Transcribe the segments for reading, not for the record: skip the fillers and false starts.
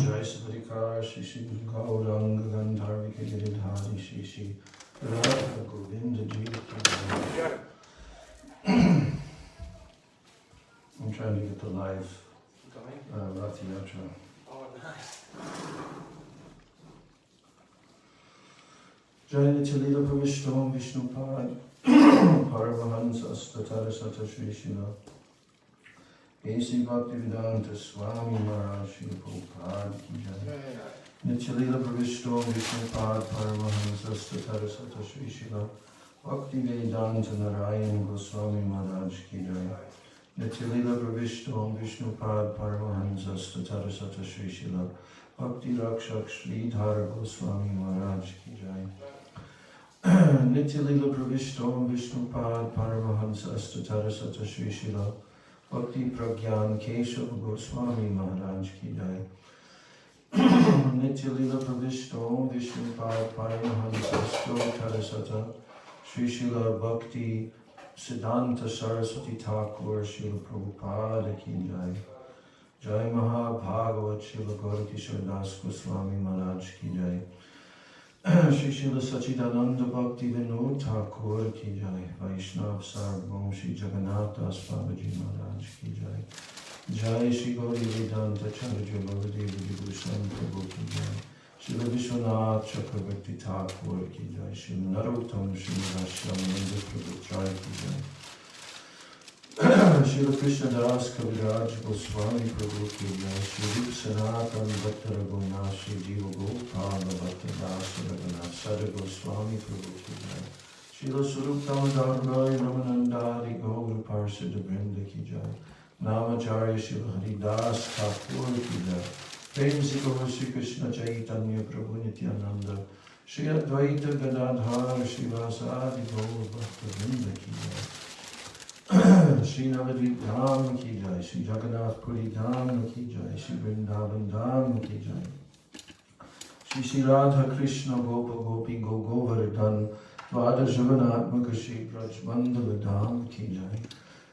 Jai Savadikar Shishi Gauranga Gandharvika Giridhari Shishi Radha Govinda Ji. I'm trying to get the live Rath Yatra. Oh, nice. Jai Nityalila Pravishtam Vishnupad Paramahansa Statara Sata Shri Srila A.C. Bhaktivedanta Swami Maharaj Srila Prabhupada Ki Jai. Nityalila Pravishtam Vishnupad Paramahansa Statara Sata Shri Srila Bhaktivedanta Narayan Goswami Maharaj Ki Jai. Nityalila Pravishtam Vishnupad Paramahansa Statara Sata Shri Srila Bhakti Rakshak Sridhar Goswami Maharaj Ki Jai. Nityalila Pravishtam Vishnupad Paramahansa Statara Sata Shri Srila Bhakti Pragyan Keshav Goswami Maharaj Ki Jai. Nityalila Pravishtam Vishnupad Paramahansa Statara Sata Shri Srila Bhakti Siddhanta Saraswati Thakur Srila Prabhupada Ki Jai. Jai Mahabhagavat Srila Gaurkishore Das Goswami Maharaj Ki Jai. Shri Srila Sachidananda Bhakti Vinod Thakur Ki Jai. Vaishnav Sarvam Shri Jagannath Das Babaji Maharaj Ki Jai. Jai Shri Gauri Vedanta Charya Gurudev Vibhushan Prabhu Ki Jai. Srila Vishwanath Chakravarti Thakur Ki Jai. Shri Narottam Shri Rashyam Nanda Prabhu Jai Ki Jai. Srila Krishna Das Kaviraj Goswami Prabhu Ki Jai. Shri Rup Sanatan Bhatta Raghunath Shri Jiva Gopala Bhatta Das Raghunath Sada Goswami Prabhu Ki Jai. Srila Surup Damodar Roy Ramanandari Gaur Parsada Vrinda Ki Jai. Namacharya Srila Haridas Thakur Ki Jai. Prem Sikho Shri Krishna Chaitanya Prabhu Nityananda Shri Advaita Gadadhar Shri Vasadi Gaur Bhakta Vrinda Ki Jai. Shri Navadvip Dham Ki Jai, Shri Jagannath Puri Dham Ki Jai, Shri Vrindavan Dham Ki Jai. Shri Shri Radha Krishna Gopa Gopi Go Govardhan Vada Jaganatmaka Shri Braj Mandala Dham Ki Jai.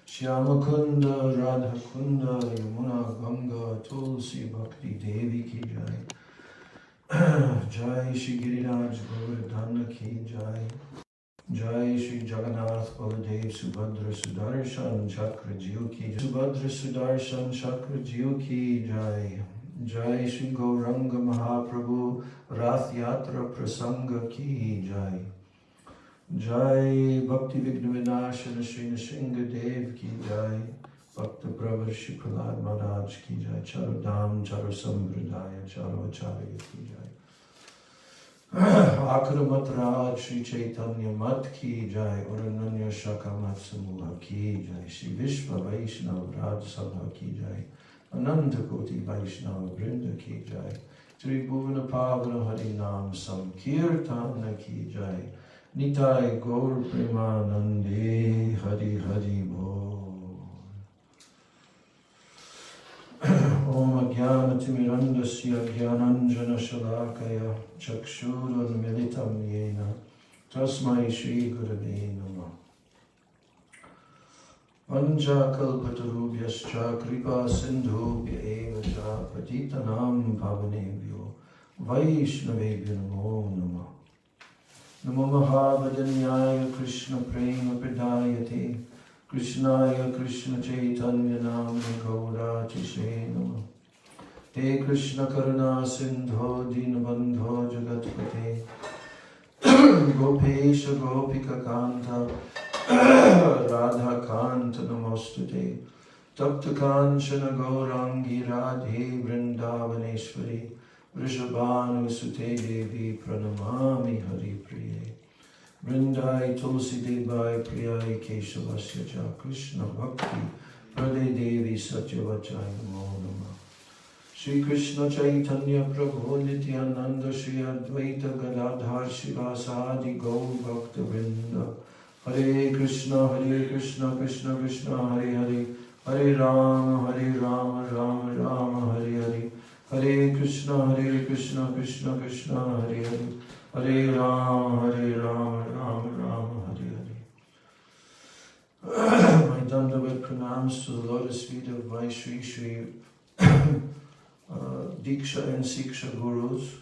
Shyama Kunda Radha Kunda Yamuna Ganga Tulsi Bhakti Devi Ki Jai. Jai Shri Giriraj Govardhana Ki Jai. Jai Shri Jagannath Baladev Subhadra Sudarshan Chakra Jiyo Ki Jai. Subhadra Sudarshan Chakra Jiyo Ki Jai. Jai Shri Gauranga Mahaprabhu Rath Yatra Prasanga Ki Jai. Jai Bhakti Vigna Vinashana Shri Nishinga Dev Ki Jai. Bhakta Pravar Shri Prahlad Maharaj Ki Jai. Charodham Charo Sambradaya Charo Acharya Ki Jai. Akramat Raj Shri Chaitanya Mat Ki Jai. Urananya Shaka Mat Samula Ki Jai. Shri Vishva Vaishnav Raj Sabha Ki Jai. Ananta Koti Vaishnava Vrinda Ki Jai. Tribhuvana Pavana Hari Nam Sankirtana Ki Jai. Nitai Gaur Premanande Hari Hari Bol. Om Ajnana Timirandasya Jnananjana Shalakaya Chakshurun Militam Yena Tasmai Shri Gurave Namah. Vanja Kalpatarubhyascha Kripa Sindhubhya Eva Cha Patitanam Pavanebhyo Vaishnavebhyo Namo Namah. Namo Mahavadanyaya Krishna Prema Pradayate Krishnaya Krishna Chaitanya Namne Gaura Chishe Namah. He Krishna Karuna Sindho Dinabandho Jagatpate Gopesha Gopika Kanta Radha Kanta Namostute Tapta Kanchana Gaurangi Radhe Vrindavaneshwari Vrishabhanu Sute Devi Pranamami Hari Priye Vrindai Tulsi Debai Priyai Keshavasya Cha Krishna Bhakti Prade Devi Satyavachai Namo Namah. Shri Krishna Chaitanya Prabhu Nityananda Shri Advaita Gadadhar Shivasadi Gaur Bhakta Vrinda. Hare Krishna Krishna Krishna Hare Hare Hare Rama Rama Rama Hare Hare. Hare Krishna Krishna Krishna Hare Hare Hare Rama Rama Hare Hare. My Dandavat pranams to the lotus feet of my Shri Diksha and Siksha Gurus,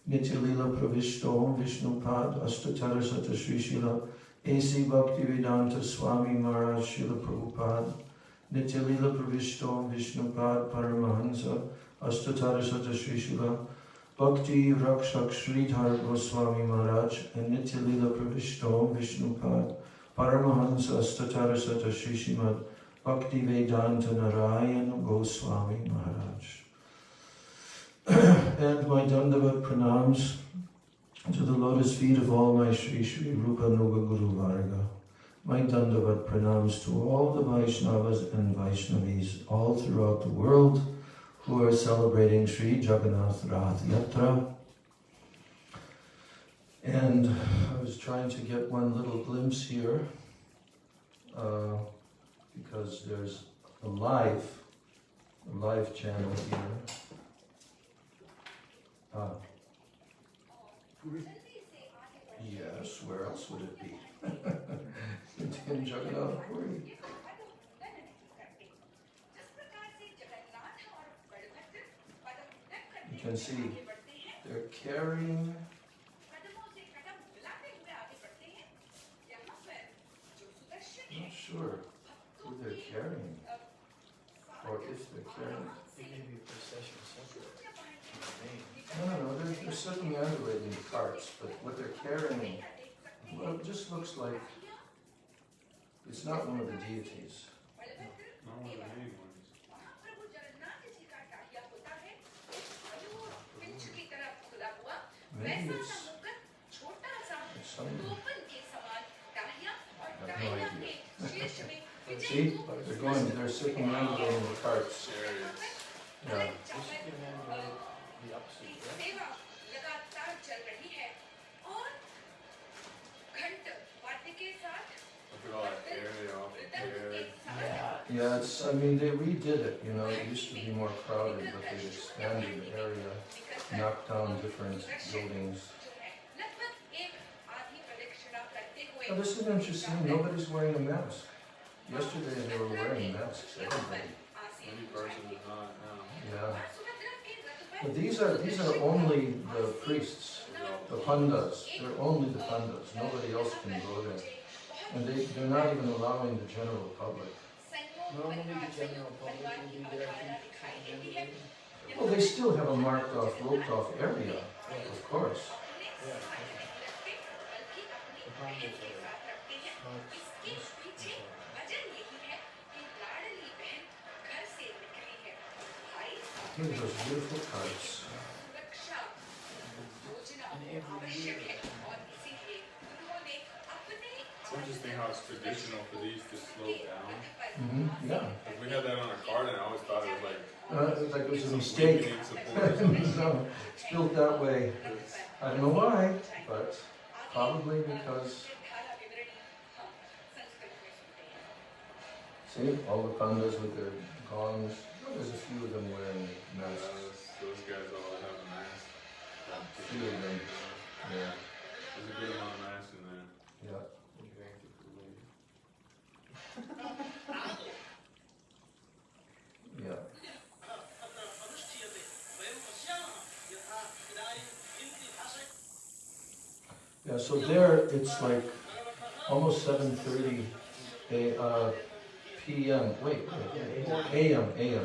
Nitya Lila Pravishto, Vishnupad, Astatara Sata Sri Srila, A.C. Bhaktivedanta Swami Maharaj, Srila Prabhupada, Nitya Lila Pravishto, Vishnupad, Paramahansa, Astatara Sata Sri Srila, Bhakti Rakshak Sridhar Goswami Maharaj, and Nitya Lila Pravishto, Vishnupad, Paramahansa, Astatara Sata Sri Srimad, Bhakti Vedanta Narayan Goswami Maharaj. And my Dandavat pranams to the lotus feet of all my Sri Sri Rupa Nuga Guru Varga. My Dandavat pranams to all the Vaishnavas and Vaishnavis all throughout the world who are celebrating Sri Jagannath Rath Yatra. And I was trying to get one little glimpse here because there's a live channel here. Yes, where else would it be? It's in Jagannath Puri. You can see they're carrying. Not sure who they're carrying, or if they're carrying. It may be a procession separate. No, they're circumambulating the carts, but what they're carrying, well, it just looks like it's not one of the deities. Not one of the main ones. Maybe it's some. I have no idea. See, they're circumambulating the carts. Yeah. The opposite, Look at all that area off the Yeah, I mean, they redid it, you know, it used to be more crowded, but they expanded the area, knocked down different buildings. Oh, this is interesting, nobody's wearing a mask. Yesterday they were wearing masks, everybody. Any person is not now. Yeah. But these are only the priests, the pandas. They're only the pandas. Nobody else can go there. And they're not even allowing the general public. Normally the general public will be there. Well, they still have a marked off, roped off area, of course. Yeah. The Pandas Look at those beautiful carts. And every year. It's interesting how it's traditional for these to slope down. Yeah. If we had that on a card, and I always thought it was like It was a mistake. weakening support. No, it's built that way. I don't know why, but probably because. See, all the pandas with their gongs. There's a few of them wearing masks. Those guys all have a mask. A few of them. Yeah. There's a good amount of masks in there. Yeah. Yeah. Yeah, so there it's like almost 7:30 p.m. A.m. Yeah.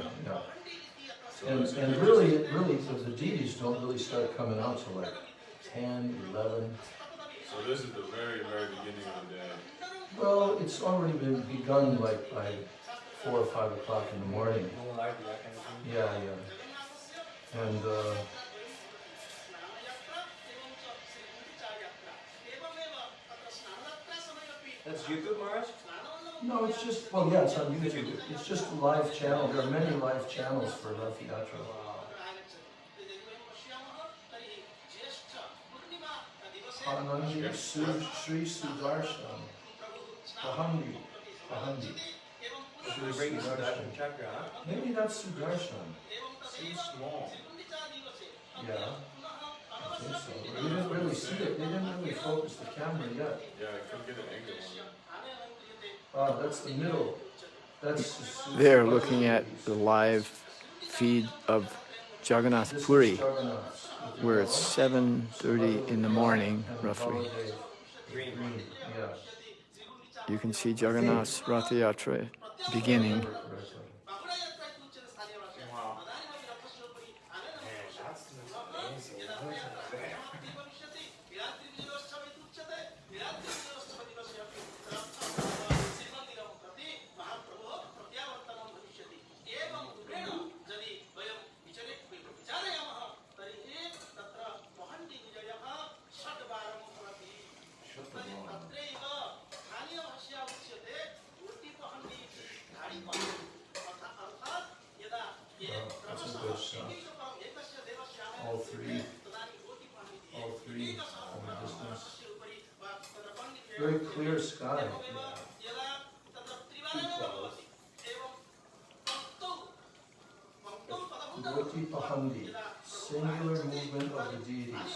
And really, the deities don't really start coming out till like 10, 11. So this is the very, very beginning of the day. Well, it's already been begun like by 4 or 5 o'clock in the morning. More likely that kind of thing. Yeah. And That's YouTube, Maharaj? no, it's just, well, yeah, it's on YouTube. It's just a live channel. There are many live channels for Rath Yatra. Anandi Sri Sudarshan. Pahandi. Should we bring that chakra, huh? Maybe that's Sudarshan. Seems small. Yeah. I think so. We didn't really see it. They didn't really focus the camera yet. Yeah, I couldn't get an angle on it. That's the middle. That's They're looking at the live feed of Jagannath This Puri, is Jagannath. where it's 7:30 in the morning, And roughly. Baladev. Green. Yeah. You can see Jagannath's Ratha Yatra beginning. Wow. Man, that's amazing. That's a good shot. All three from a distance. Very clear sky. Goti Pahandi, singular movement of the deities.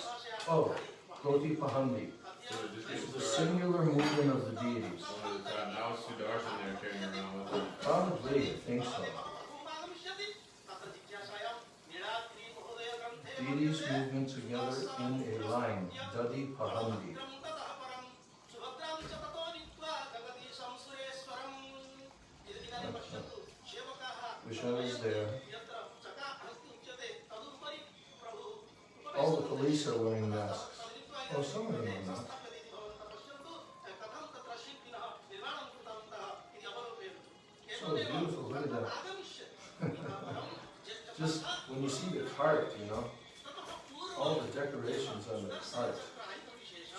Oh, Goti Pahandi. So It's the singular movement of the deities. now it's Sudarshan they're carrying around with them. Probably, I think so. Deities moving together in a line. Dadi Pahandi. Wish I was there. All the police are wearing masks. Oh, some of them are not. So beautiful, look at that. Just when you see the cart, you know, all the decorations on the cart.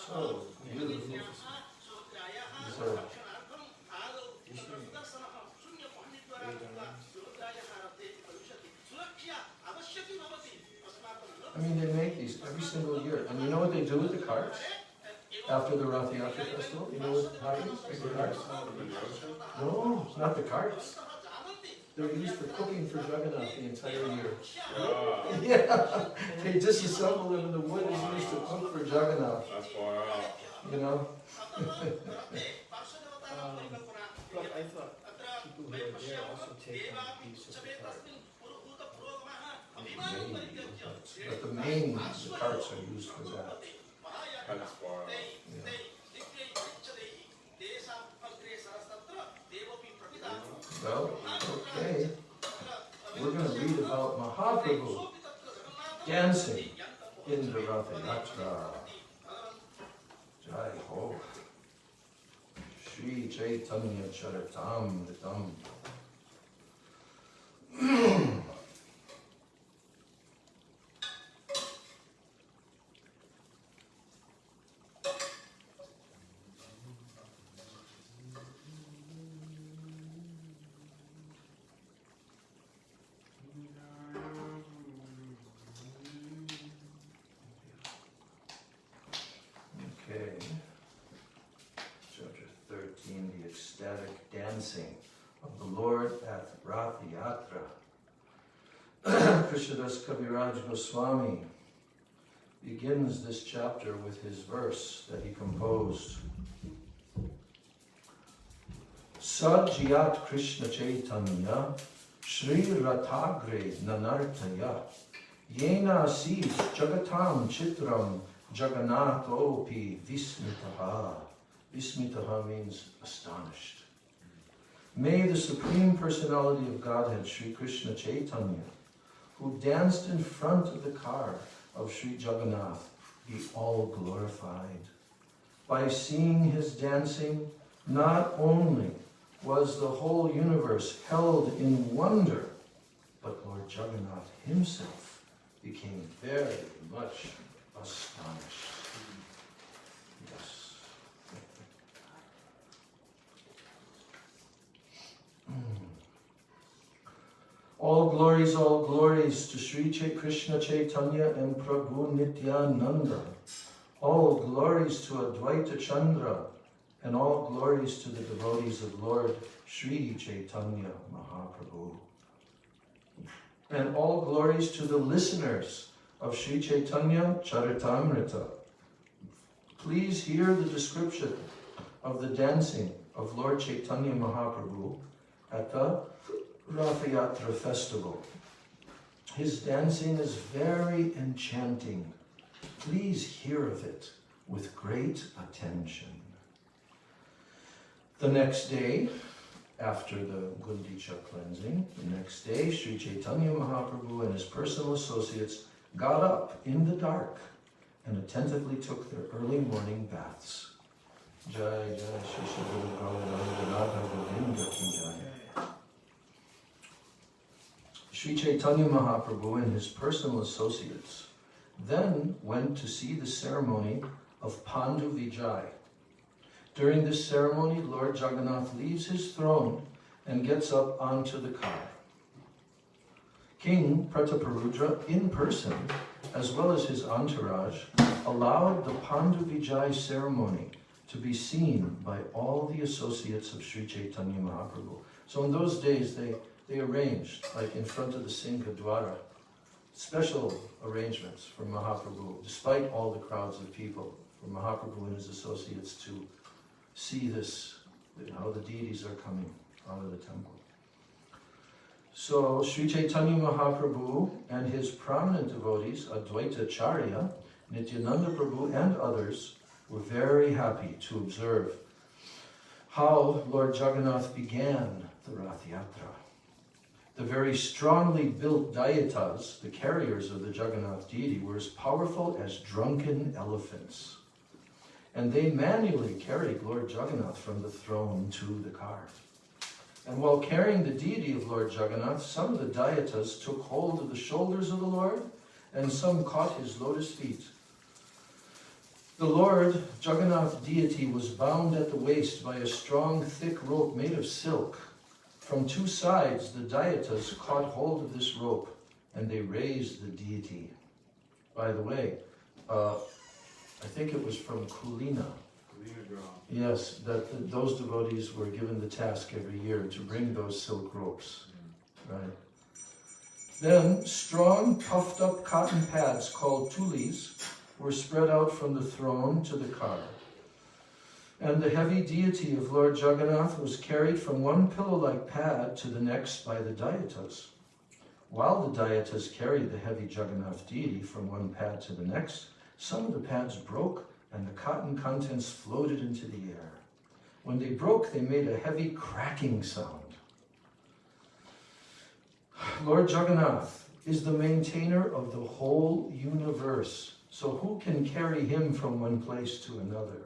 So beautiful. These are, I mean, they make these every single year. And you know what they do with the carts? After the Rath Yatra festival? You know what happens with the carts? No, not the carts. They're used for cooking for Jagannath the entire year. Yeah, they disassemble them and the wood is used to cook for Jagannath. That's far out. You know? But I thought people who are there also take on a piece of the cart. Maybe, but the main carts are used for that. That's far out. Yeah. Well, okay. We're going to read about Mahaprabhu dancing in the Rath Yatra. Jai Ho. Shri Chaitanya Charitamritam. Okay, chapter 13, the ecstatic dancing of the Lord at Rath Yatra. Krishnadas Kaviraj Goswami begins this chapter with his verse that he composed. Sajyat Krishna Chaitanya Shri Rathagre Nanartaya Yena Sis Jagatam Chitram Jagannathopi Vismitaha. Vismitaha means astonished. May the Supreme Personality of Godhead, Sri Krishna Chaitanya, who danced in front of the car of Sri Jagannath, be all glorified. By seeing his dancing, not only was the whole universe held in wonder, but Lord Jagannath himself became very much astonished. Yes. All glories to Sri Krishna Chaitanya and Prabhu Nityananda. All glories to Advaita Chandra, and all glories to the devotees of Lord Sri Chaitanya Mahaprabhu. And all glories to the listeners of Sri Chaitanya Charitamrita. Please hear the description of the dancing of Lord Chaitanya Mahaprabhu at the Rath Yatra festival. His dancing is very enchanting. Please hear of it with great attention. The next day, after the Gundicha cleansing, the next day, Sri Chaitanya Mahaprabhu and his personal associates got up in the dark and attentively took their early morning baths. Jai Jai Shri Shri Guru Gauranga Radha Govinda Ki Jai. Sri Chaitanya Mahaprabhu and his personal associates then went to see the ceremony of Pandu Vijay. During this ceremony, Lord Jagannath leaves his throne and gets up onto the car. King Prataparudra, in person, as well as his entourage, allowed the Pandu Vijay ceremony to be seen by all the associates of Sri Chaitanya Mahaprabhu. So in those days, they arranged, like in front of the Singha Dwara, special arrangements for Mahaprabhu, despite all the crowds of people, for Mahaprabhu and his associates to see this, how the deities are coming out of the temple. So Sri Chaitanya Mahaprabhu and his prominent devotees, Advaita Acharya, Nityananda Prabhu and others, were very happy to observe how Lord Jagannath began the Rath Yatra. The very strongly built Dayatas, the carriers of the Jagannath deity, were as powerful as drunken elephants. And they manually carried Lord Jagannath from the throne to the car. And while carrying the deity of Lord Jagannath, some of the Dayatas took hold of the shoulders of the Lord, and some caught his lotus feet. The Lord Jagannath deity was bound at the waist by a strong, thick rope made of silk. From two sides, the Dayatas caught hold of this rope, and they raised the deity. By the way, I think it was from Kulina. Yes, that those devotees were given the task every year to bring those silk ropes. Right. Then strong, puffed up cotton pads called tulis were spread out from the throne to the car. And the heavy deity of Lord Jagannath was carried from one pillow-like pad to the next by the Dayatas. While the Dayatas carried the heavy Jagannath deity from one pad to the next, some of the pads broke and the cotton contents floated into the air. When they broke, they made a heavy cracking sound. Lord Jagannath is the maintainer of the whole universe, so who can carry him from one place to another?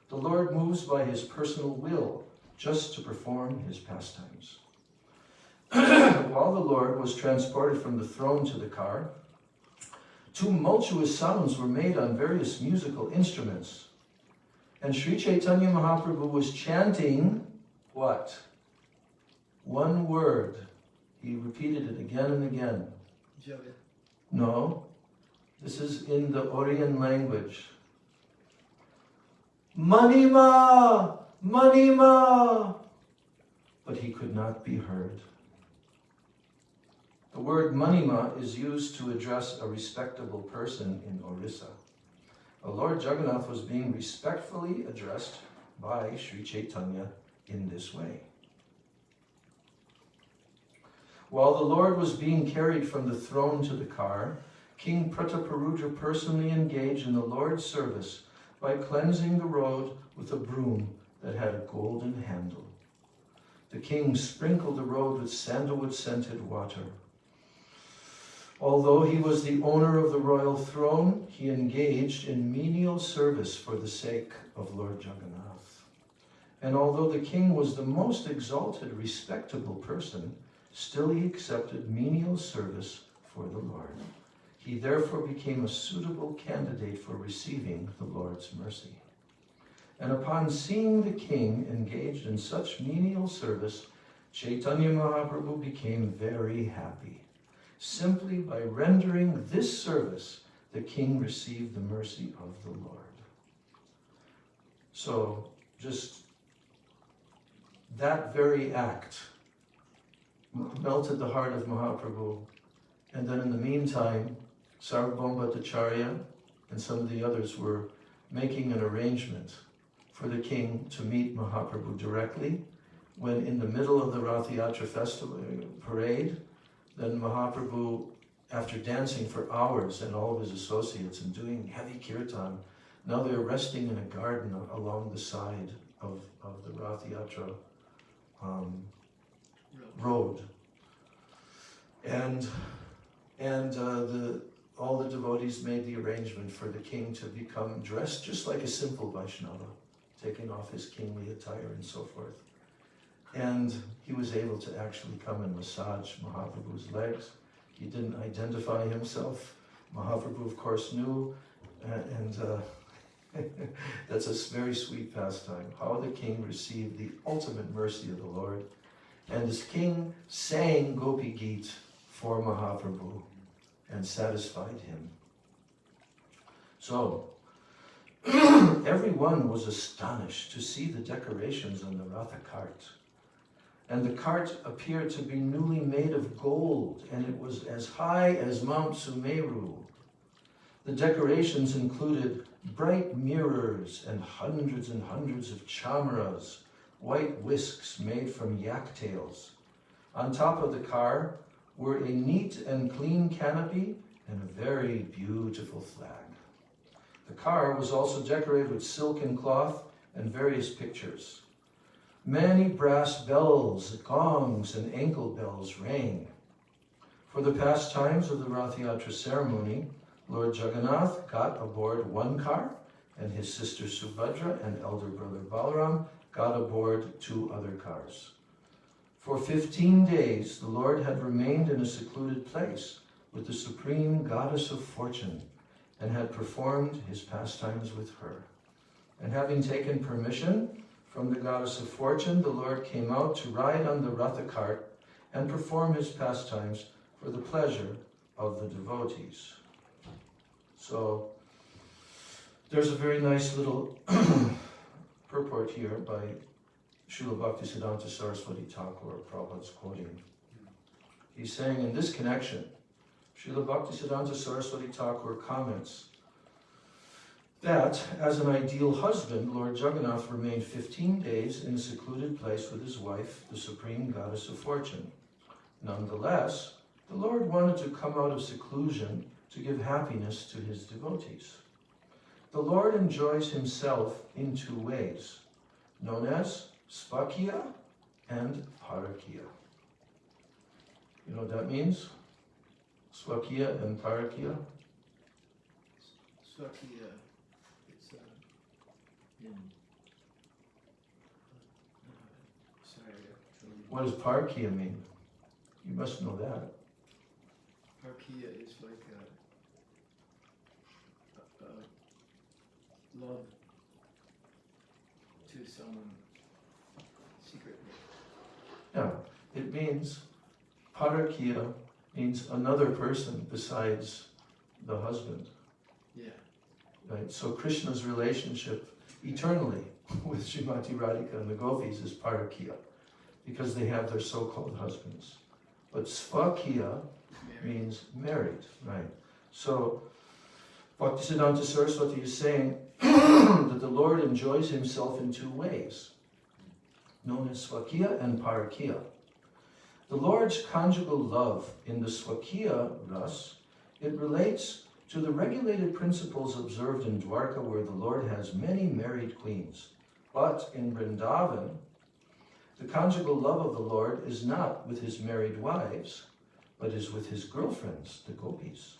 The Lord moves by his personal will just to perform his pastimes. While the Lord was transported from the throne to the car, tumultuous sounds were made on various musical instruments. And Sri Chaitanya Mahaprabhu was chanting, what? One word. He repeated it again and again. Jagat. No, this is in the Orient language. Manima! Manima! But he could not be heard. The word Manima is used to address a respectable person in Orissa. Lord Jagannath was being respectfully addressed by Sri Chaitanya in this way. While the Lord was being carried from the throne to the car, King Prataparudra personally engaged in the Lord's service by cleansing the road with a broom that had a golden handle. The king sprinkled the road with sandalwood-scented water. Although he was the owner of the royal throne, he engaged in menial service for the sake of Lord Jagannath. And although the king was the most exalted, respectable person, still he accepted menial service for the Lord. He therefore became a suitable candidate for receiving the Lord's mercy. And upon seeing the king engaged in such menial service, Chaitanya Mahaprabhu became very happy. Simply by rendering this service, the king received the mercy of the Lord. So, just that very act melted the heart of Mahaprabhu. And then in the meantime, Sarvabhauma Bhattacharya and some of the others were making an arrangement for the king to meet Mahaprabhu directly, when in the middle of the Rath Yatra festival parade, then Mahaprabhu after dancing for hours and all of his associates and doing heavy kirtan, now they're resting in a garden along the side of the Rath Yatra road. And all the devotees made the arrangement for the king to become dressed just like a simple Vaishnava, taking off his kingly attire and so forth. And he was able to actually come and massage Mahaprabhu's legs. He didn't identify himself. Mahaprabhu, of course, knew, and that's a very sweet pastime, how the king received the ultimate mercy of the Lord. And this king sang Gopi Geet for Mahaprabhu and satisfied him. So, everyone was astonished to see the decorations on the Ratha cart. And the cart appeared to be newly made of gold, and it was as high as Mount Sumeru. The decorations included bright mirrors and hundreds of chamras, white whisks made from yak tails. On top of the car were a neat and clean canopy and a very beautiful flag. The car was also decorated with silken cloth and various pictures. Many brass bells, gongs, and ankle bells rang. For the pastimes of the Rath Yatra ceremony, Lord Jagannath got aboard one car, and his sister Subhadra and elder brother Balaram got aboard 2 other cars. For 15 days, the Lord had remained in a secluded place with the supreme goddess of fortune, and had performed his pastimes with her. And having taken permission from the goddess of fortune, the Lord came out to ride on the Ratha cart and perform his pastimes for the pleasure of the devotees. So, there's a very nice little purport here by Srila Bhaktisiddhanta Saraswati Thakur, Prabhupada's quoting. He's saying, in this connection, Srila Bhaktisiddhanta Saraswati Thakur comments that, as an ideal husband, Lord Jagannath remained 15 days in a secluded place with his wife, the supreme goddess of fortune. Nonetheless, the Lord wanted to come out of seclusion to give happiness to his devotees. The Lord enjoys himself in 2 ways, known as Svakya and Parakya. You know what that means? Svakya and Parakya? Swakya, it's What does Parakya mean? You must know that. Parkia is like love to someone secretly. Yeah, it means, Parakya means another person besides the husband. Yeah. Right? So Krishna's relationship eternally with Srimati Radhika and the gopis is Parakya, because they have their so-called husbands. But Svakya means married, right? So Bhaktisiddhanta Saraswati is saying that the Lord enjoys himself in 2 ways, known as Svakya and Parakya. The Lord's conjugal love in the Svakya ras, it relates to the regulated principles observed in Dwarka, where the Lord has many married queens. But in Vrindavan, the conjugal love of the Lord is not with his married wives, but is with his girlfriends, the gopis.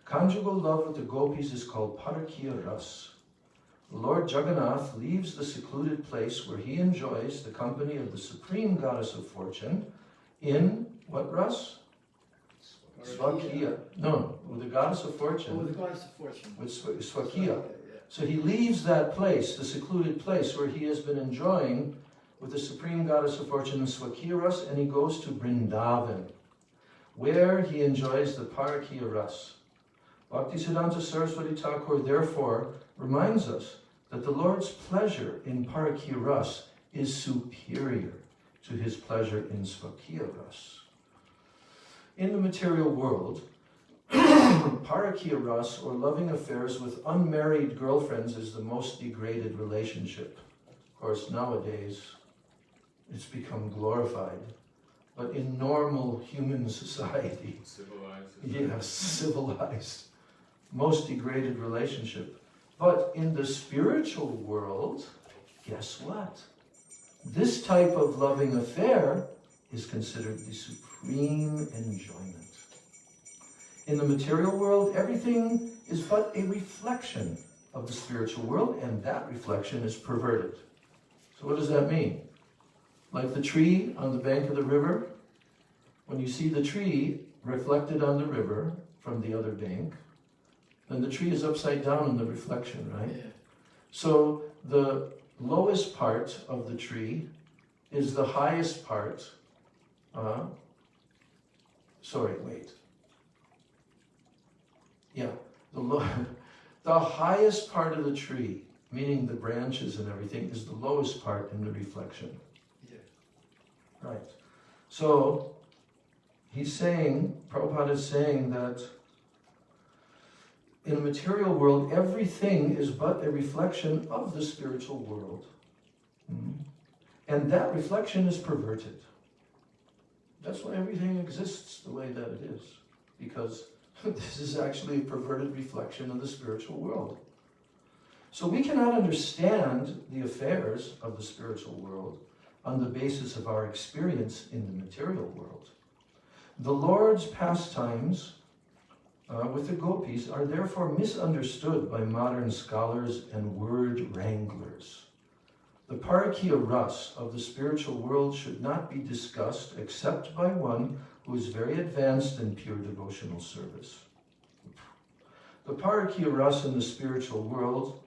Conjugal love with the gopis is called Parakya ras. The Lord Jagannath leaves the secluded place where he enjoys the company of the supreme goddess of fortune in what ras? Svakya. No, with the goddess of fortune. Oh, the goddess of fortune. With Svakya. Yeah. So he leaves that place, the secluded place where he has been enjoying with the supreme goddess of fortune in Svakya ras, and he goes to Vrindavan, where he enjoys the Parakya ras. Bhaktisiddhanta Saraswati Thakur therefore reminds us that the Lord's pleasure in Parakya ras is superior to his pleasure in Svakya ras. In the material world, Parakya ras, or loving affairs with unmarried girlfriends, is the most degraded relationship. Of course, nowadays, it's become glorified. but in normal human society. Civilized. Yes, civilized. Most degraded relationship. But in the spiritual world, guess what? This type of loving affair is considered the supreme enjoyment. In the material world, everything is but a reflection of the spiritual world, and that reflection is perverted. So what does that mean? Like the tree on the bank of the river, when you see the tree reflected on the river from the other bank, then the tree is upside down in the reflection, right? Yeah. So the lowest part of the tree is the highest part. The highest part of the tree, meaning the branches and everything, is the lowest part in the reflection. Yeah. Right. So he's saying, Prabhupada is saying that in a material world, everything is but a reflection of the spiritual world. And that reflection is perverted. That's why everything exists the way that it is. Because this is actually a perverted reflection of the spiritual world. So we cannot understand the affairs of the spiritual world on the basis of our experience in the material world. The Lord's pastimes with the gopis are therefore misunderstood by modern scholars and word wranglers. The parakya ras of the spiritual world should not be discussed except by one who is very advanced in pure devotional service. The parakya ras in the spiritual world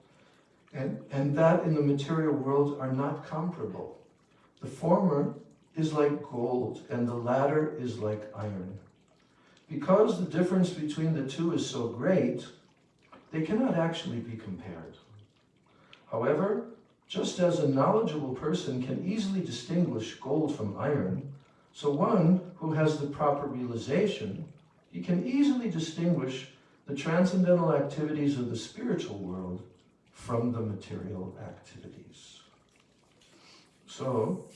and that in the material world are not comparable. The former is like gold and the latter is like iron. Because the difference between the two is so great, they cannot actually be compared. However, just as a knowledgeable person can easily distinguish gold from iron, so one who has the proper realization, he can easily distinguish the transcendental activities of the spiritual world from the material activities. So,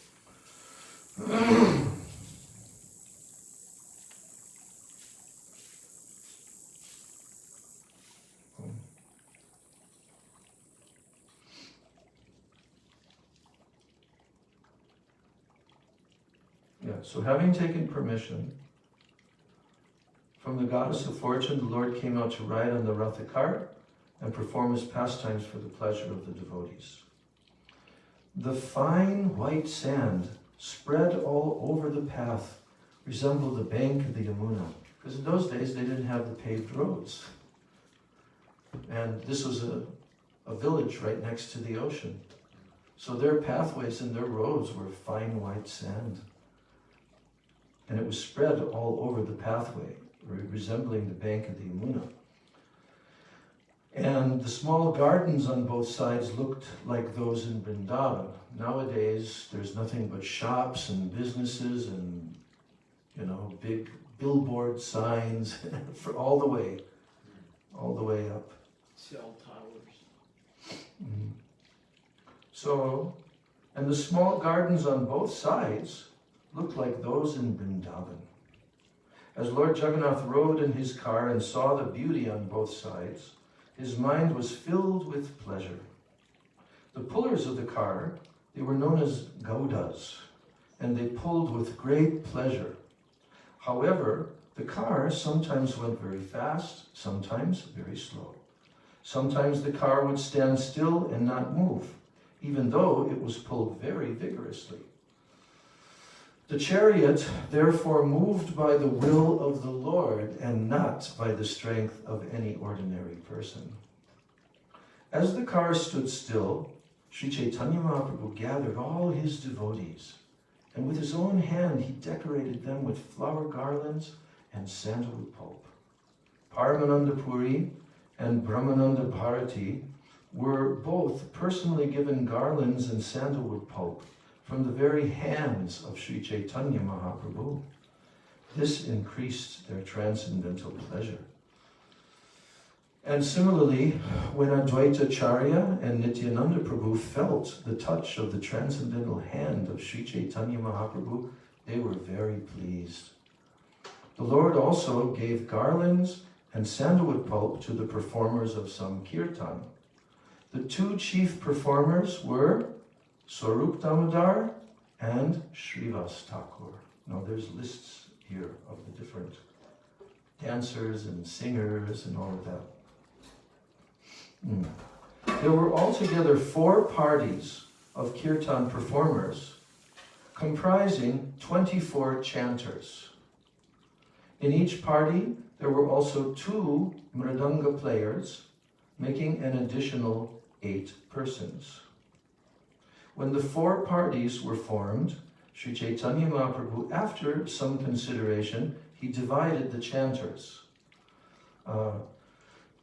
so having taken permission from the goddess of fortune, the Lord came out to ride on the Ratha cart and perform his pastimes for the pleasure of the devotees. The fine white sand spread all over the path resembled the bank of the Yamuna, because in those days they didn't have the paved roads. And this was a village right next to the ocean. So their pathways and their roads were fine white sand. And it was spread all over the pathway, resembling the bank of the Yamuna. And the small gardens on both sides looked like those in Vrindavan. Nowadays, there's nothing but shops and businesses and, big billboard signs for all the way up. Cell towers. So, and the small gardens on both sides looked like those in Vrindavan. As Lord Jagannath rode in his car and saw the beauty on both sides, his mind was filled with pleasure. The pullers of the car, they were known as Gaudas, and they pulled with great pleasure. However, the car sometimes went very fast, sometimes very slow. Sometimes the car would stand still and not move, even though it was pulled very vigorously. The chariot, therefore, moved by the will of the Lord and not by the strength of any ordinary person. As the car stood still, Sri Chaitanya Mahaprabhu gathered all his devotees, and with his own hand he decorated them with flower garlands and sandalwood pulp. Paramananda Puri and Brahmananda Bharati were both personally given garlands and sandalwood pulp from the very hands of Sri Chaitanya Mahaprabhu. This increased their transcendental pleasure. And similarly, when Advaita Charya and Nityananda Prabhu felt the touch of the transcendental hand of Sri Chaitanya Mahaprabhu, They were very pleased. The Lord also gave garlands and sandalwood pulp to the performers of some kirtan. The two chief performers were Swarup Damodar and Srivas Thakur. Now there's lists here of the different dancers and singers and all of that. There were altogether 4 parties of kirtan performers comprising 24 chanters. In each party, there were also 2 mridanga players, making an additional 8 persons. When the 4 parties were formed, Sri Chaitanya Mahaprabhu, after some consideration, he divided the chanters.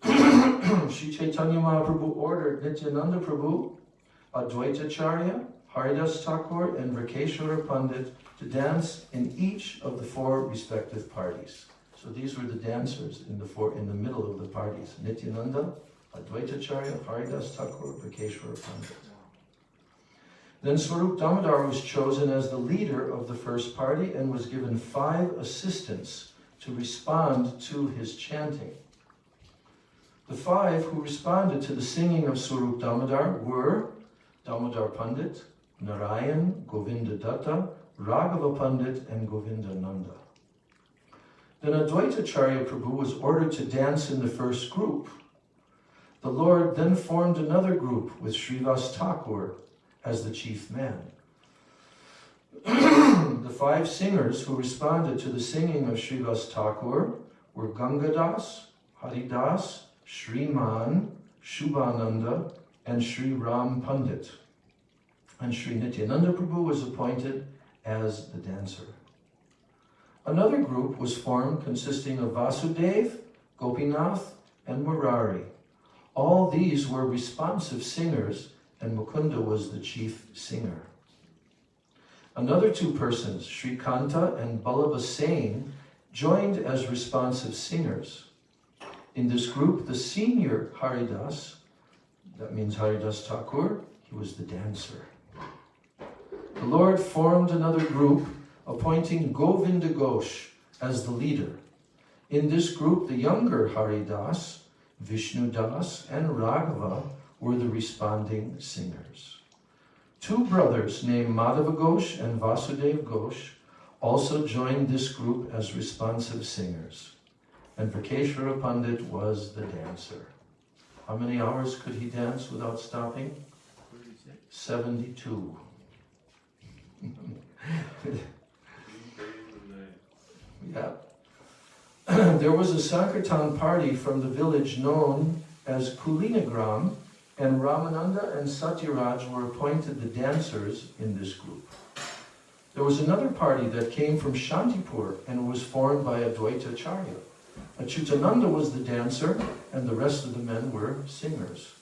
Sri Chaitanya Mahaprabhu ordered Nityananda Prabhu, Advaita Charya, Haridas Thakur, and Rakeshwara Pandit to dance in each of the 4 respective parties. So these were the dancers in the middle of the parties. Nityananda, Advaita Charya, Haridas Thakur, Rakeshwara Pandit. Then Swarup Damodar was chosen as the leader of the first party and was given 5 assistants to respond to his chanting. The 5 who responded to the singing of Swarup Damodar were Damodar Pandit, Narayan, Govinda Datta, Raghava Pandit, and Govinda Nanda. Then Advaita Charya Prabhu was ordered to dance in the first group. The Lord then formed another group with Srivas Thakur as the chief man. The 5 singers who responded to the singing of Srivas Thakur were Gangadas, Haridas, Shriman, Shubhananda, and Sri Ram Pandit. And Sri Nityananda Prabhu was appointed as the dancer. Another group was formed consisting of Vasudev, Gopinath, and Murari. All these were responsive singers, and Mukunda was the chief singer. Another 2 persons, Sri Kanta and Ballabha Sain, joined as responsive singers. In this group, the senior Haridas, that means Haridas Thakur, he was the dancer. The Lord formed another group, appointing Govinda Ghosh as the leader. In this group, the younger Haridas, Vishnu Das, and Raghava were the responding singers. 2 brothers named Madhava Ghosh and Vasudev Ghosh also joined this group as responsive singers. And Rakeshwara Pandit was the dancer. How many hours could he dance without stopping? 72. Yeah. There was a Sankirtan party from the village known as Kulinagram, and Ramananda and Satyaraj were appointed the dancers in this group. There was another party that came from Shantipur and was formed by Advaita Charya. Achyutananda was the dancer, and the rest of the men were singers.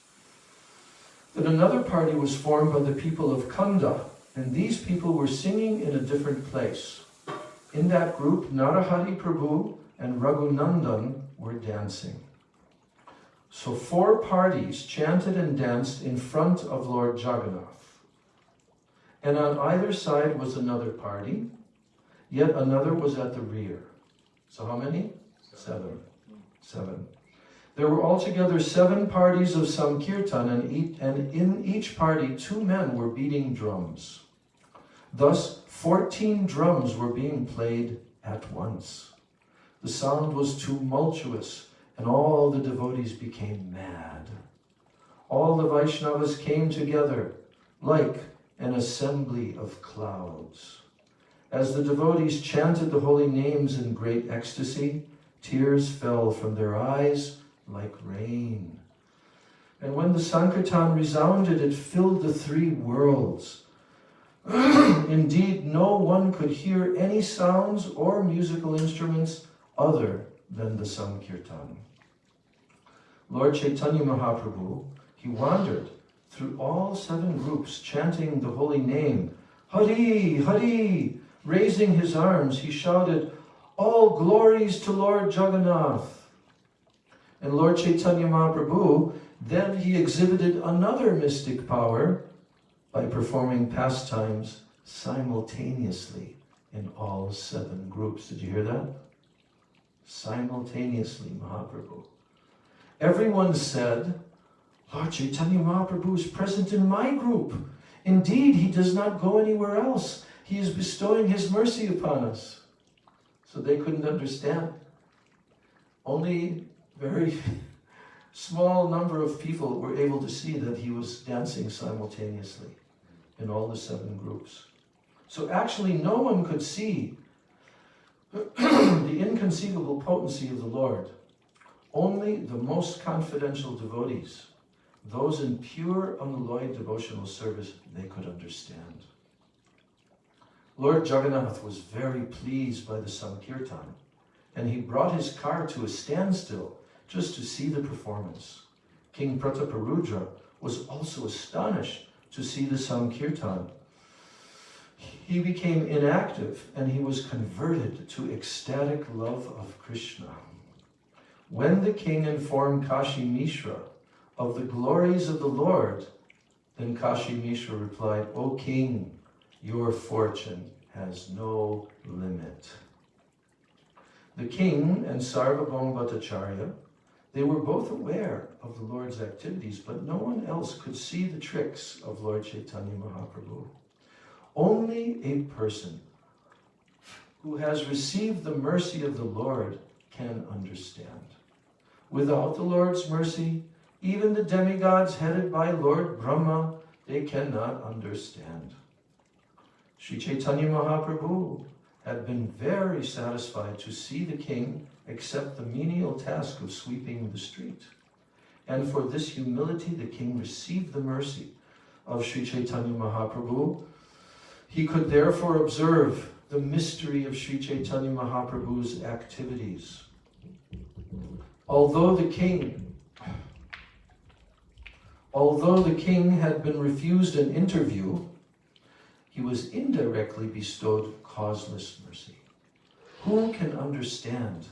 Then another party was formed by the people of Kanda, and these people were singing in a different place. In that group, Narahari Prabhu and Raghunandan were dancing. So 4 parties chanted and danced in front of Lord Jagannath. And on either side was another party, yet another was at the rear. So how many? 7. There were altogether 7 parties of Sankirtan, and in each party 2 men were beating drums. Thus 14 drums were being played at once. The sound was tumultuous, and all the devotees became mad. All the Vaishnavas came together like an assembly of clouds. As the devotees chanted the holy names in great ecstasy, tears fell from their eyes like rain. And when the Sankirtan resounded, it filled the 3 worlds. Indeed, no one could hear any sounds or musical instruments other than the Sankirtan. Lord Chaitanya Mahaprabhu, he wandered through all 7 groups, chanting the holy name, Hari, Hari. Raising his arms, he shouted, all glories to Lord Jagannath. And Lord Chaitanya Mahaprabhu, then he exhibited another mystic power by performing pastimes simultaneously in all 7 groups. Did you hear that? Simultaneously, Mahaprabhu. Everyone said, Lord Chaitanya Mahaprabhu is present in my group. Indeed, he does not go anywhere else. He is bestowing his mercy upon us. So they couldn't understand. Only very small number of people were able to see that he was dancing simultaneously in all the 7 groups. So actually no one could see the inconceivable potency of the Lord. Only the most confidential devotees, those in pure, unalloyed devotional service, they could understand. Lord Jagannath was very pleased by the Sankirtan, and he brought his car to a standstill just to see the performance. King Prataparudra was also astonished to see the Sankirtan. He became inactive and he was converted to ecstatic love of Krishna. When the king informed Kashi Mishra of the glories of the Lord, then Kashi Mishra replied, O king, your fortune has no limit. The king and Sarvabhauma Bhattacharya, they were both aware of the Lord's activities, but no one else could see the tricks of Lord Chaitanya Mahaprabhu. Only a person who has received the mercy of the Lord can understand. Without the Lord's mercy, even the demigods headed by Lord Brahma, they cannot understand. Sri Chaitanya Mahaprabhu had been very satisfied to see the king accept the menial task of sweeping the street. And for this humility, the king received the mercy of Sri Chaitanya Mahaprabhu. He could therefore observe the mystery of Sri Chaitanya Mahaprabhu's activities. Although the king had been refused an interview, he was indirectly bestowed causeless mercy. Who can understand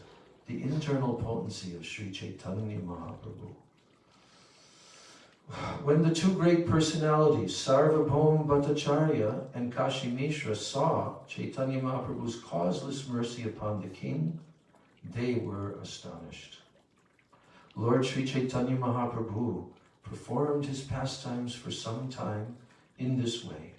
the internal potency of Sri Chaitanya Mahaprabhu? When the 2 great personalities, Sarvabhauma Bhattacharya and Kashi Mishra, saw Chaitanya Mahaprabhu's causeless mercy upon the king, they were astonished. Lord Sri Chaitanya Mahaprabhu performed his pastimes for some time in this way.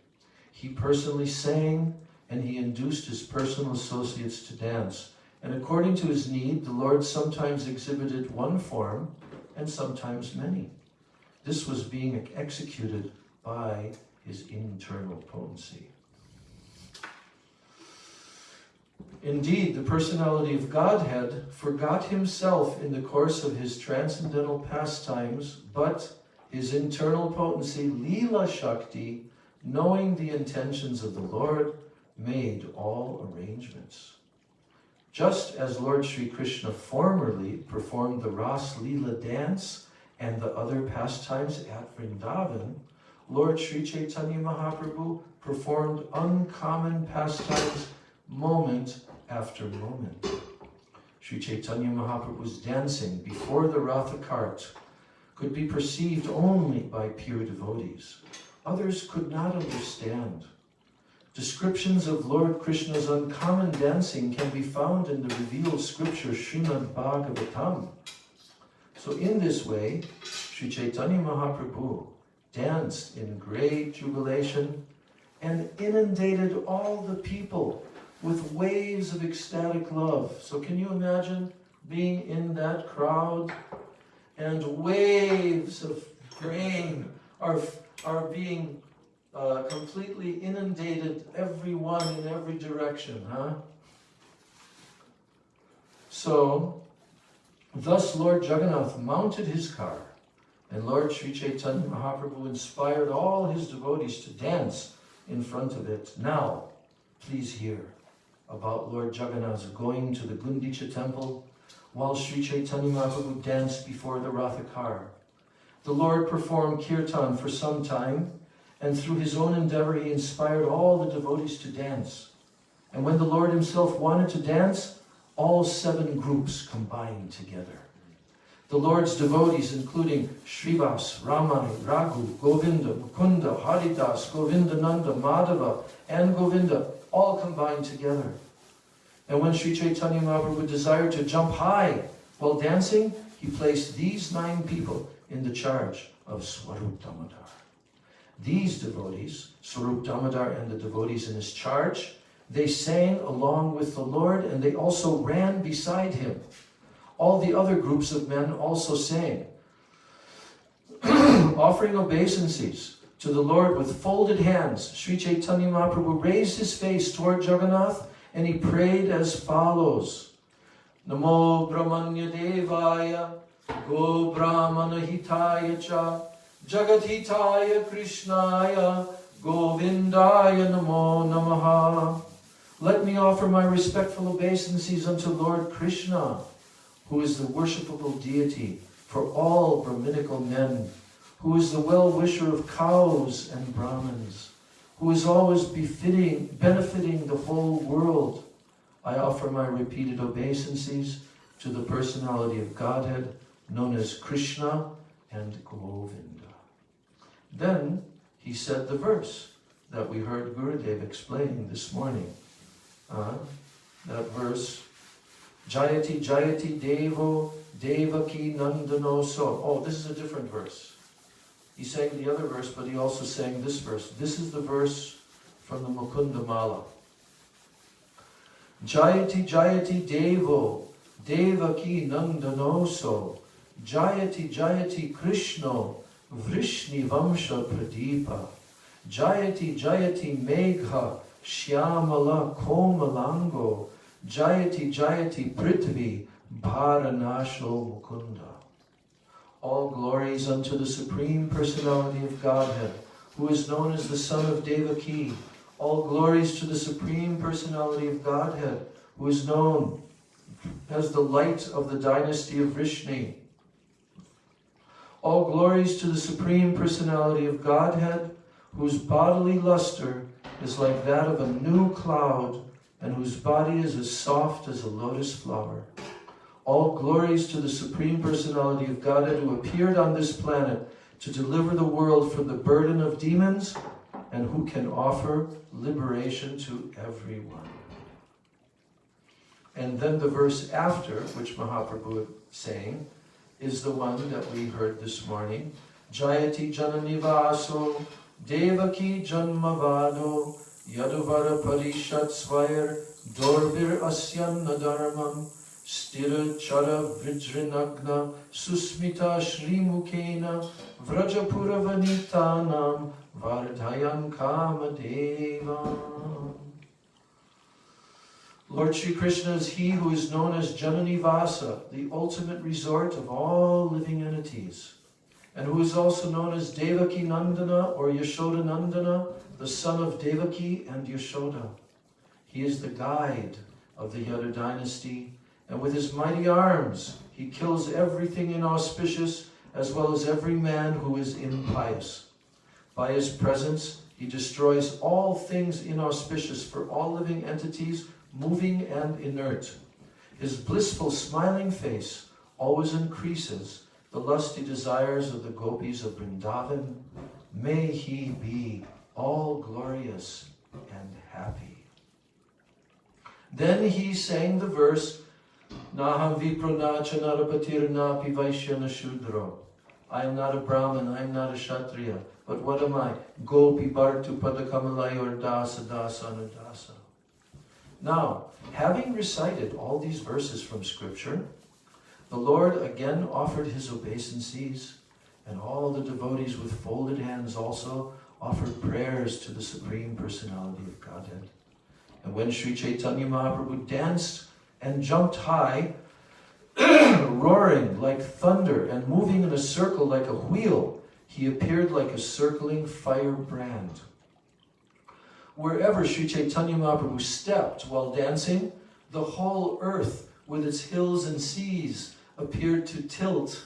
He personally sang and he induced his personal associates to dance. And according to his need, the Lord sometimes exhibited one form and sometimes many. This was being executed by his internal potency. Indeed, the personality of Godhead forgot himself in the course of his transcendental pastimes, but his internal potency, Leela Shakti, knowing the intentions of the Lord, made all arrangements. Just as Lord Sri Krishna formerly performed the Ras Leela dance and the other pastimes at Vrindavan, Lord Sri Chaitanya Mahaprabhu performed uncommon pastimes moment after moment. Sri Chaitanya Mahaprabhu's dancing before the Ratha cart could be perceived only by pure devotees. Others could not understand. Descriptions of Lord Krishna's uncommon dancing can be found in the revealed scripture Srimad Bhagavatam. So in this way, Sri Chaitanya Mahaprabhu danced in great jubilation and inundated all the people with waves of ecstatic love. So can you imagine being in that crowd and waves of grain are being completely inundated, everyone in every direction, huh? So, thus Lord Jagannath mounted his car, and Lord Sri Chaitanya Mahaprabhu inspired all his devotees to dance in front of it. Now, please hear about Lord Jagannath's going to the Gundicha temple while Sri Chaitanya Mahaprabhu danced before the Ratha car. The Lord performed kirtan for some time, and through his own endeavor he inspired all the devotees to dance. And when the Lord himself wanted to dance, all 7 groups combined together. The Lord's devotees, including Srivas, Ramani, Raghu, Govinda, Mukunda, Haridas, Govindananda, Madhava, and Govinda, all combined together. And when Sri Chaitanya Mahaprabhu desired to jump high while dancing, he placed these 9 people in the charge of Swarup Damodar. These devotees, Swarup Damodar and the devotees in his charge, they sang along with the Lord, and they also ran beside him. All the other groups of men also sang, offering obeisances to the Lord with folded hands. Sri Chaitanya Mahaprabhu raised his face toward Jagannath and he prayed as follows. Namo Brahmanya Devaya Go Brahmana Hitaya Cha Jagat Hitaya Krishnaya Govindaya Namo Namaha. Let me offer my respectful obeisances unto Lord Krishna, who is the worshipable deity for all Brahminical men, who is the well-wisher of cows and Brahmins, who is always benefiting the whole world. I offer my repeated obeisances to the personality of Godhead, known as Krishna and Govinda. Then he said the verse that we heard Gurudev explaining this morning. That verse, Jayati Jayati Devo Devaki Nandano So. Oh, this is a different verse. He sang the other verse, but he also sang this verse. This is the verse from the Mukunda Mala. Jayati Jayati Devo Devaki Nandano So. Jayati Jayati Krishna Vrishni Vamsha Pradipa. Jayati Jayati Megha Shyamala Komalango. Jayati Jayati Prithvi Bharanasho Mukunda. All glories unto the Supreme Personality of Godhead, who is known as the Son of Devaki. All glories to the Supreme Personality of Godhead, who is known as the light of the dynasty of Vrishni. All glories to the Supreme Personality of Godhead, whose bodily luster is like that of a new cloud, and whose body is as soft as a lotus flower. All glories to the Supreme Personality of Godhead, who appeared on this planet to deliver the world from the burden of demons, and who can offer liberation to everyone. And then the verse after, which Mahaprabhu sang, is the one that we heard this morning. Jayati Jananivaso Devaki Janmavado Yaduvara Parishat Svair Dorbir Asyanna Dharmam Stira Chara Vrijrinagna Susmita Shrimukena Vrajapura Vanitanam Vardhayan Kamadeva. Lord Sri Krishna is he who is known as Jananivasa, the ultimate resort of all living entities, and who is also known as Devaki Nandana or Yashoda Nandana, the son of Devaki and Yashoda. He is the guide of the Yadu dynasty, and with his mighty arms he kills everything inauspicious as well as every man who is impious. By his presence he destroys all things inauspicious for all living entities, moving and inert. His blissful smiling face always increases the lusty desires of the gopis of Vrindavan. May he be all glorious and happy. Then he sang the verse, Naham vipranacha narapatir napi vaishyana shudro. I am not a Brahmin, I am not a Kshatriya, but what am I? Gopi bhartu padakamalai or dasa dasa anudasa. Now, having recited all these verses from Scripture, the Lord again offered his obeisances, and all the devotees with folded hands also offered prayers to the Supreme Personality of Godhead. And when Sri Chaitanya Mahaprabhu danced and jumped high, roaring like thunder and moving in a circle like a wheel, he appeared like a circling firebrand. Wherever Sri Chaitanya Mahaprabhu stepped while dancing, the whole earth with its hills and seas appeared to tilt.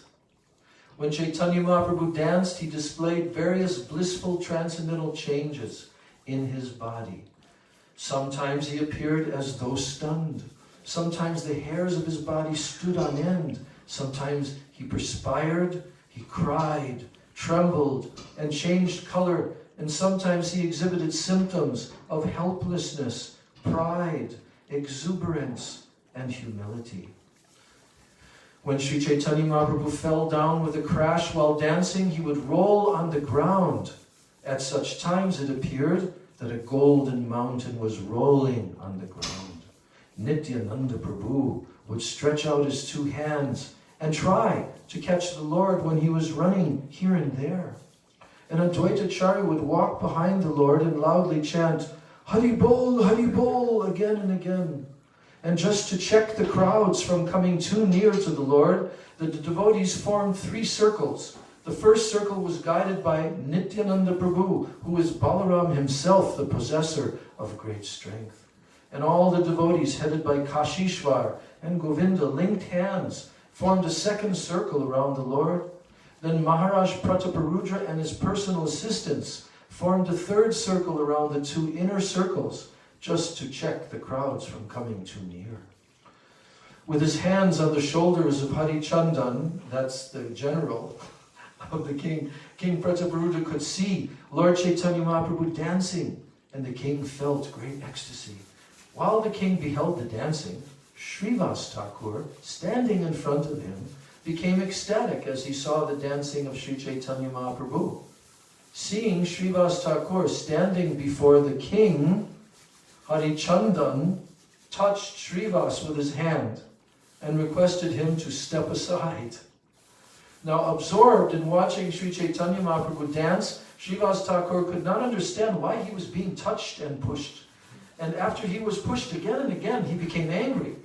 When Chaitanya Mahaprabhu danced, he displayed various blissful transcendental changes in his body. Sometimes he appeared as though stunned. Sometimes the hairs of his body stood on end. Sometimes he perspired, he cried, trembled, and changed color. And sometimes he exhibited symptoms of helplessness pride, exuberance, and humility. When Sri Chaitanya Mahaprabhu fell down with a crash while dancing, he would roll on the ground. At such times it appeared that a golden mountain was rolling on the ground. Nityananda Prabhu would stretch out his two hands and try to catch the Lord when he was running here and there. And Advaitacharya would walk behind the Lord and loudly chant, Hari Bol, again and again. And just to check the crowds from coming too near to the Lord, the devotees formed 3 circles. The first circle was guided by Nityananda Prabhu, who is Balaram himself, the possessor of great strength. And all the devotees, headed by Kashishvar and Govinda, linked hands, formed a second circle around the Lord. Then Maharaj Prataparudra and his personal assistants formed a third circle around the 2 inner circles, just to check the crowds from coming too near. With his hands on the shoulders of Hari Chandan, that's the general of the king, King Prataparudra could see Lord Chaitanya Mahaprabhu dancing, and the king felt great ecstasy. While the king beheld the dancing, Srivas Thakur, standing in front of him, became ecstatic as he saw the dancing of Sri Chaitanya Mahaprabhu. Seeing Srivas Thakur standing before the king, Hari Chandan touched Srivas with his hand and requested him to step aside. Now, absorbed in watching Sri Chaitanya Mahaprabhu dance, Srivas Thakur could not understand why he was being touched and pushed. And after he was pushed again and again, he became angry.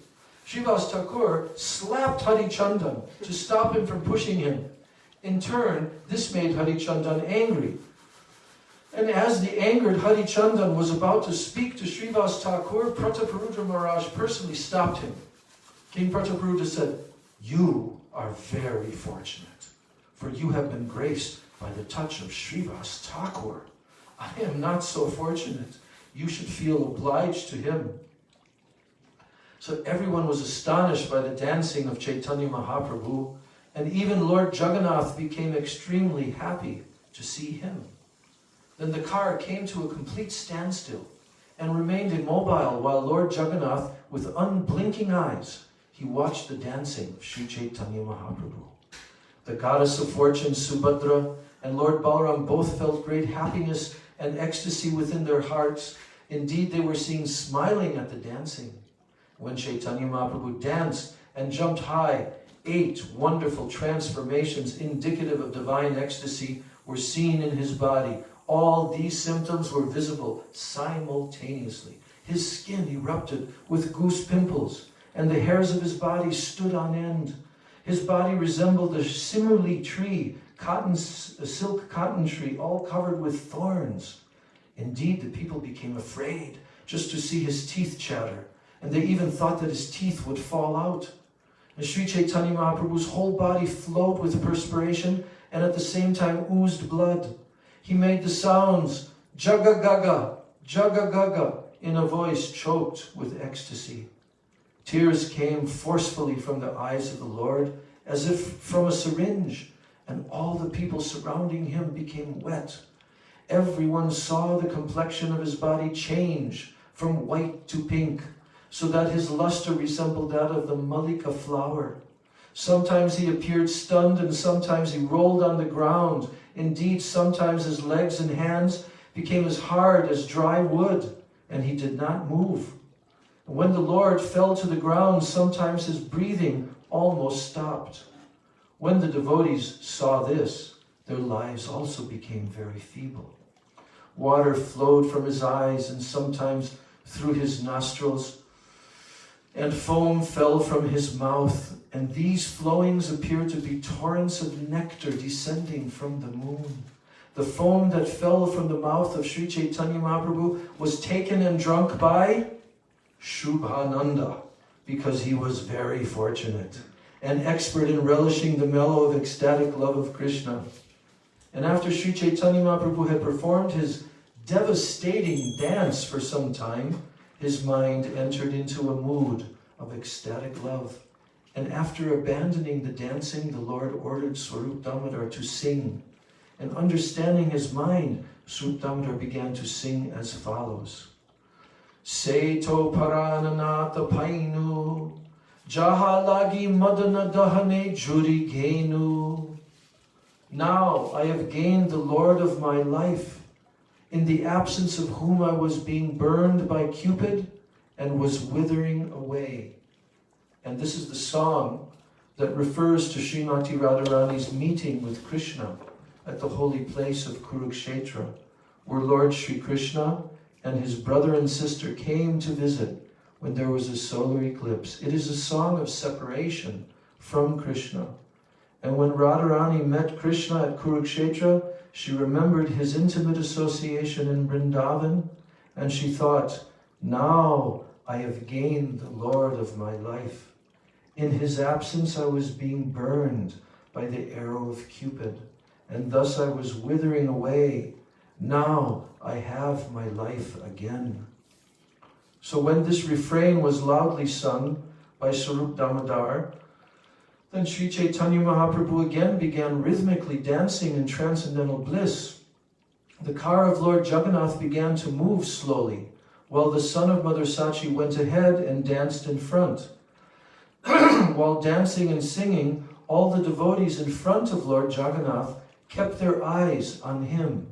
Srivas Thakur slapped Hari Chandan to stop him from pushing him. In turn, this made Hari Chandan angry. And as the angered Hari Chandan was about to speak to Srivas Thakur, Prataparudra Maharaj personally stopped him. King Prataparudra said, "You are very fortunate, for you have been graced by the touch of Srivas Thakur. I am not so fortunate. You should feel obliged to him." So everyone was astonished by the dancing of Chaitanya Mahaprabhu, and even Lord Jagannath became extremely happy to see him. Then the car came to a complete standstill and remained immobile while Lord Jagannath, with unblinking eyes, he watched the dancing of Sri Chaitanya Mahaprabhu. The goddess of fortune, Subhadra, and Lord Balaram both felt great happiness and ecstasy within their hearts. Indeed, they were seen smiling at the dancing. When Chaitanya Mahaprabhu danced and jumped high, 8 wonderful transformations indicative of divine ecstasy were seen in his body. All these symptoms were visible simultaneously. His skin erupted with goose pimples, and the hairs of his body stood on end. His body resembled a simurli tree, a silk cotton tree, all covered with thorns. Indeed, the people became afraid just to see his teeth chatter, and they even thought that his teeth would fall out. And Sri Chaitanya Mahaprabhu's whole body flowed with perspiration and at the same time oozed blood. He made the sounds, Jagagaga, Jagagaga, in a voice choked with ecstasy. Tears came forcefully from the eyes of the Lord, as if from a syringe, and all the people surrounding him became wet. Everyone saw the complexion of his body change from white to pink, so that his luster resembled that of the mallika flower. Sometimes he appeared stunned, and sometimes he rolled on the ground. Indeed, sometimes his legs and hands became as hard as dry wood, and he did not move. And when the Lord fell to the ground, sometimes his breathing almost stopped. When the devotees saw this, their lives also became very feeble. Water flowed from his eyes and sometimes through his nostrils, and foam fell from his mouth, and these flowings appeared to be torrents of nectar descending from the moon. The foam that fell from the mouth of Sri Chaitanya Mahaprabhu was taken and drunk by Shubhananda, because he was very fortunate and expert in relishing the mellow of ecstatic love of Krishna. And after Sri Chaitanya Mahaprabhu had performed his devastating dance for some time, his mind entered into a mood of ecstatic love. And after abandoning the dancing, the Lord ordered Swarup Damodar to sing. And understanding his mind, Swarup Damodar began to sing as follows. Seto parananata painu, jahalagi madana dahane juri genu. Now I have gained the Lord of my life, in the absence of whom I was being burned by Cupid and was withering away. And this is the song that refers to Srimati Radharani's meeting with Krishna at the holy place of Kurukshetra, where Lord Sri Krishna and his brother and sister came to visit when there was a solar eclipse. It is a song of separation from Krishna. And when Radharani met Krishna at Kurukshetra, she remembered his intimate association in Vrindavan, and she thought, now I have gained the Lord of my life. In his absence I was being burned by the arrow of Cupid, and thus I was withering away. Now I have my life again. So when this refrain was loudly sung by Sarup Damodar, then Sri Chaitanya Mahaprabhu again began rhythmically dancing in transcendental bliss. The car of Lord Jagannath began to move slowly, while the son of Mother Sachi went ahead and danced in front. While dancing and singing, all the devotees in front of Lord Jagannath kept their eyes on him.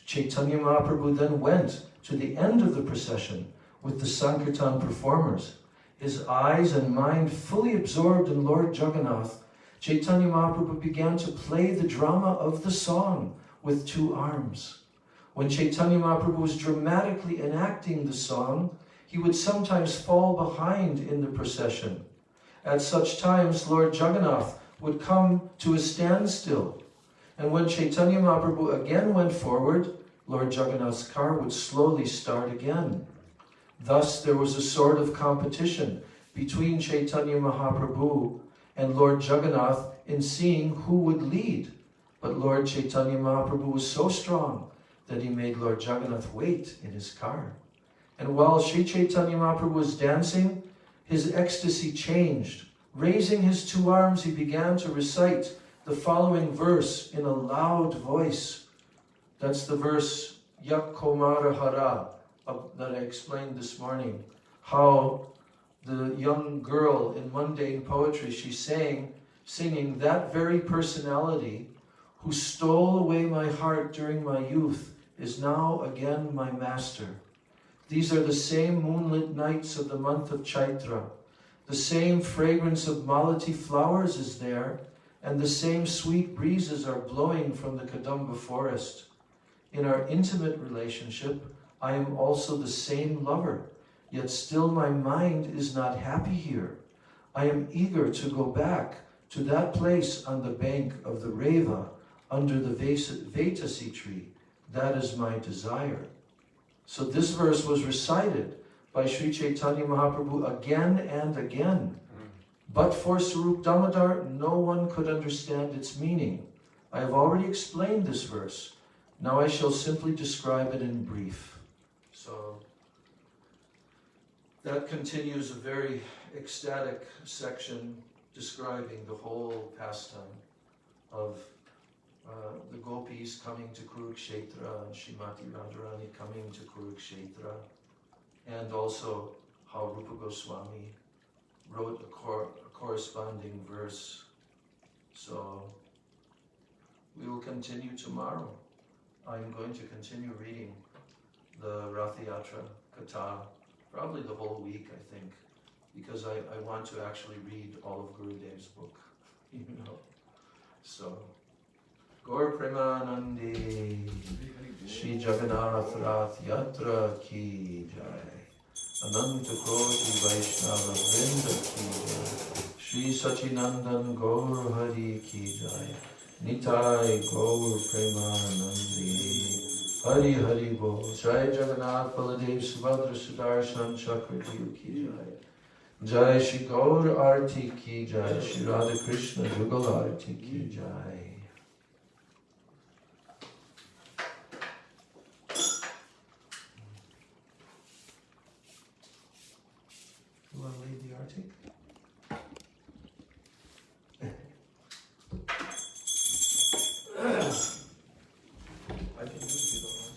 Chaitanya Mahaprabhu then went to the end of the procession with the Sankirtan performers. His eyes and mind fully absorbed in Lord Jagannath, Chaitanya Mahaprabhu began to play the drama of the song with two arms. When Chaitanya Mahaprabhu was dramatically enacting the song, he would sometimes fall behind in the procession. At such times, Lord Jagannath would come to a standstill. And when Chaitanya Mahaprabhu again went forward, Lord Jagannath's car would slowly start again. Thus, there was a sort of competition between Chaitanya Mahaprabhu and Lord Jagannath in seeing who would lead. But Lord Chaitanya Mahaprabhu was so strong that he made Lord Jagannath wait in his car. And while Sri Chaitanya Mahaprabhu was dancing, his ecstasy changed. Raising his two arms, he began to recite the following verse in a loud voice. That's the verse Yak Komara Hara that I explained this morning. How the young girl in mundane poetry, she's singing that very personality who stole away my heart during my youth is now again my master. These are the same moonlit nights of the month of Chaitra. The same fragrance of malati flowers is there, and the same sweet breezes are blowing from the Kadamba forest. In our intimate relationship, I am also the same lover, yet still my mind is not happy here. I am eager to go back to that place on the bank of the Reva, under the Vetasi tree. That is my desire. So this verse was recited by Sri Chaitanya Mahaprabhu again and again. But for Sarup Damodar, no one could understand its meaning. I have already explained this verse. Now I shall simply describe it in brief. So that continues a very ecstatic section describing the whole pastime of the gopis coming to Kurukshetra and Srimati Radharani coming to Kurukshetra, and also how Rupa Goswami wrote a corresponding verse. So we will continue tomorrow. I'm going to continue reading the Rath Yatra Katha, probably the whole week, I think, because I want to actually read all of Gurudev's book, So, Gaur Premanandi, Shri Jagannath Rath Yatra Ki Jai, Ananta Koti Vaishnava Vrinda Ki Jai, Shri Sachinandan Gaur Hari Ki Jai, Nitai Gaur Premanandi, Hari Hari Bol, Jai Jagannath Baladev Subhadra Sudarshan Chakra Ki Jai, Jai Shri Gaur Arti Ki Jai, Shri Radha Krishna Jugal Arti Ki Jai. You want to lead the arti? I can do it if you don't want.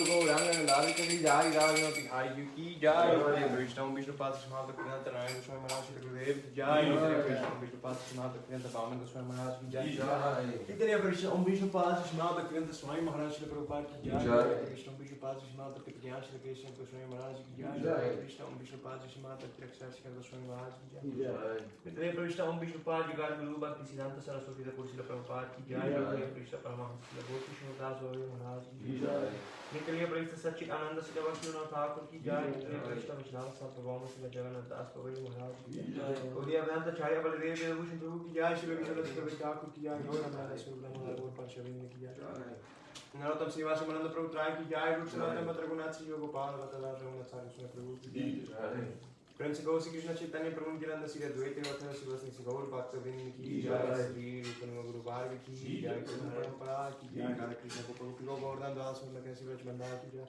Guru Gauranga Lal Ki Jai, Ragana Bihai Ki Jai, Hare Krishna, Vishnu Pad Srimad Bhaktivedanta Narayana Swami Maharaj, Shri Gurudev Ki Jai, Hare Krishna, Vishnu Pad Srimad Bhaktivedanta Bhavan Swami Maharaj Ki Jai, Hare Krishna, Vishnu Pad Srimad Bhaktivedanta Swami Maharaj, Shri Prabhupada Ki Jai, Hare Krishna, Vishnu Pad Srimad Bhaktivedanta Shri Krishna Swami Maharaj Ki Jai, Hare Krishna, Vishnu Pad Srimad Bhaktivedanta Swami Maharaj Ki Jai, Hare Krishna, Vishnu Pad Jugal Guru Bhaktisiddhanta Saraswati Thakur Srila Prabhupada Ki Jai, Hare Krishna Paramahansa Srila Gopal Krishna Swami Maharaj Ki Jai, Nikaliya Prabhupada Satchit Ananda Srila Vaishnava Thakur Ki Jai, Hare Krishna Vaishnava Satvabhama Srila Jagannath Das Prabhu Maharaj Ki Jai, Gaudiya Vedanta Charya Baladev Vedabhushan Prabhu Ki Jai, Srila Vishwanath Prabhu Thakur Ki Jai, Gaura Mara Srila Gaur Parshavinda Ki Jai, Narottam Srivasa Mananda Prabhu Trai Ki Jai, Rup Sanatana Matragunath Sri Yoga Gopal Vatala Raghunath Sari Swami Prabhu Ki Jai, Prem Se Gaur Sri Krishna Chaitanya Prabhu Nityananda Sri Advaita Vatana Sri Vasni Sri Gaur Bhaktavrinda Ki Jai, Sri Rupanama Guru Bhargavi Ki Jai, Krishna Parampara Ki Jai, Radha Krishna Gopal Gopi Govardhan Das Vallabha Sri Vraj Mandala Ki Jai,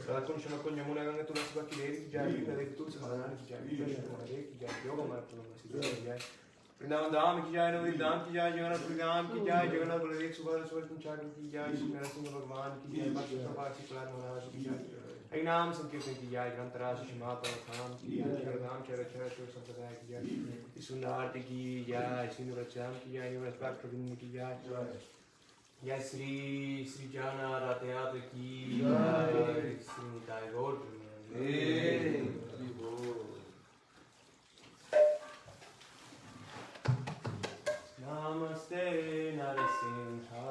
Radha Kunja Kunja Yamuna Ganga Tulasi Bhakti Devi Ki Jai, Krishna Devi Tulsi Maharani Ki Jai, Krishna Mahadev Ki Jai, Yoga Mara Prabhu Sri Ki Jai, Vrindavan Dham Ki Jai, Navadvip Dham Ki Jai, Jagannath Puri Dham Ki Jai, Jagannath Baladev Subhadra Subhadra Chakra Ki Jai, Sri Narasimha Bhagwan Ki Jai, Bhakti Prabha Sri Prahlad Maharaj Ki Jai, Harinam Sankirtan Ki Jai, Grantharaj Sri Mata Tham Ki Jai, Jagadam Chara Chara Chara Sampradaya Ki Jai, Sundar Ki Jai, Sindhu Racham Ki Jai, Nivras Bhakti Ki Jai, Jai Sri Sri Jana Rathayatra Ki Jai, Sri Nitai Gaur Namaste Narasimha.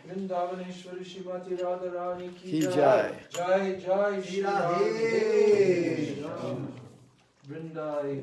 Vrindavaneshwari Shrimati Radharani ki Ki jai. jai. Jai Jai Shri Radhe. Vrindai